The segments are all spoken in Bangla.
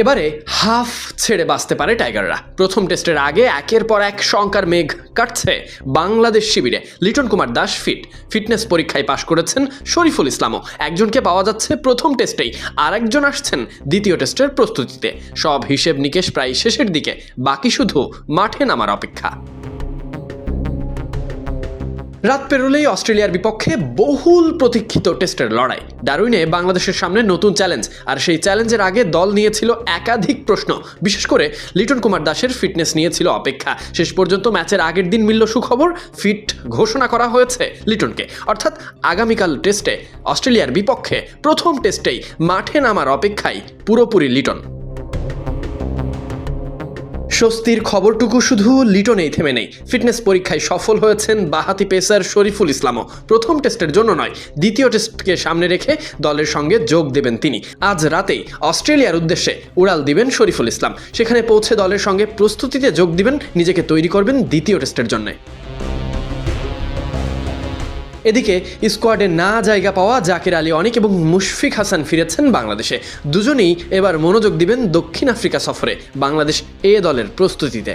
এবারে হাফ ছেড়ে বাঁচতে পারে টাইগাররা। প্রথম টেস্টের আগে একের পর এক শঙ্কার মেঘ কাটছে বাংলাদেশ শিবিরে। লিটন কুমার দাস ফিটনেস পরীক্ষায় পাশ করেছেন শরীফুল ইসলামও। একজনকে পাওয়া যাচ্ছে প্রথম টেস্টেই, আর একজন আসছেন দ্বিতীয় টেস্টের প্রস্তুতিতে। সব হিসেব নিকেশ প্রায় শেষের দিকে, বাকি শুধু মাঠে নামার অপেক্ষা। রাত পেরোলেই অস্ট্রেলিয়ার বিপক্ষে বহুল প্রতীক্ষিত টেস্টের লড়াই। ডারউইনে বাংলাদেশের সামনে নতুন চ্যালেঞ্জ, আর সেই চ্যালেঞ্জের আগে দল নিয়েছিল একাধিক প্রশ্ন। বিশেষ করে লিটন কুমার দাসের ফিটনেস নিয়েছিল অপেক্ষা। শেষ পর্যন্ত ম্যাচের আগের দিন মিলল সুখবর, ফিট ঘোষণা করা হয়েছে লিটনকে। অর্থাৎ আগামীকাল টেস্টে অস্ট্রেলিয়ার বিপক্ষে প্রথম টেস্টেই মাঠে নামার অপেক্ষায় পুরোপুরি লিটন। স্বস্তির খবরটুকু শুধু লিটনেই থেমে নেই। ফিটনেস পরীক্ষায় সফল হয়েছেন বাঁহাতি পেসার শরীফুল ইসলামও। প্রথম টেস্টের জন্য নয়, দ্বিতীয় টেস্টকে সামনে রেখে দলের সঙ্গে যোগ দেবেন তিনি। আজ রাতেই অস্ট্রেলিয়ার উদ্দেশ্যে উড়াল দিবেন শরীফুল ইসলাম। সেখানে পৌঁছে দলের সঙ্গে প্রস্তুতিতে যোগ দিবেন, নিজেকে তৈরি করবেন দ্বিতীয় টেস্টের জন্য। এদিকে স্কোয়াডে না জায়গা পাওয়া জাকির আলী অনিক এবং মুশফিক হাসান ফিরেছেন বাংলাদেশে। দুজনেই এবার মনোযোগ দিবেন দক্ষিণ আফ্রিকা সফরে, বাংলাদেশ এ দলের প্রস্তুতিতে।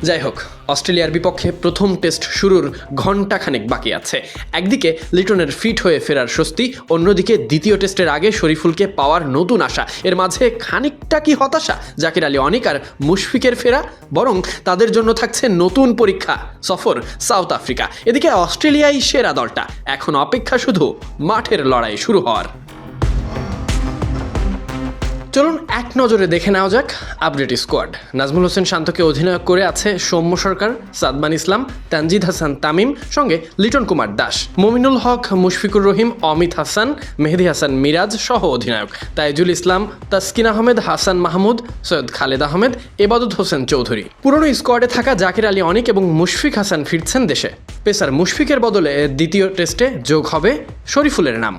যাই হোক, অস্ট্রেলিয়ার বিপক্ষে প্রথম টেস্ট শুরুর ঘণ্টাখানেক বাকি আছে। একদিকে লিটনের ফিট হয়ে ফেরার স্বস্তি, অন্যদিকে দ্বিতীয় টেস্টের আগে শরীফুলকে পাওয়ার নতুন আশা। এর মাঝে খানিকটা কি হতাশা জাকির আলী অনিক আর মুশফিকের ফেরা? বরং তাদের জন্য থাকছে নতুন পরীক্ষা, সফর সাউথ আফ্রিকা। এদিকে অস্ট্রেলিয়াই সেরা দলটা, এখন অপেক্ষা শুধু মাঠের লড়াই শুরু হওয়ার। চলুন এক নজরে দেখে নেওয়া যাক আপডেট স্কোয়াড। নাজমুল হোসেন শান্তকে অধিনায়ক করে আছে সৌম্য সরকার, সাদমান ইসলাম, তানজিদ হাসান তামিম, সঙ্গে লিটন কুমার দাস, মমিনুল হক, মুশফিকুর রহিম, অমিত হাসান, মেহেদি হাসান মিরাজ সহ অধিনায়ক, তাইজুল ইসলাম, তাসকিন আহমেদ, হাসান মাহমুদ, সৈয়দ খালেদ আহমেদ, এবাদত হোসেন চৌধুরী। পুরনো স্কোয়াডে থাকা জাকির আলী অনিক এবং মুশফিক হাসান ফিরছেন দেশে। পেসার মুশফিকের বদলে দ্বিতীয় টেস্টে যোগ হবে শরীফুলের নাম।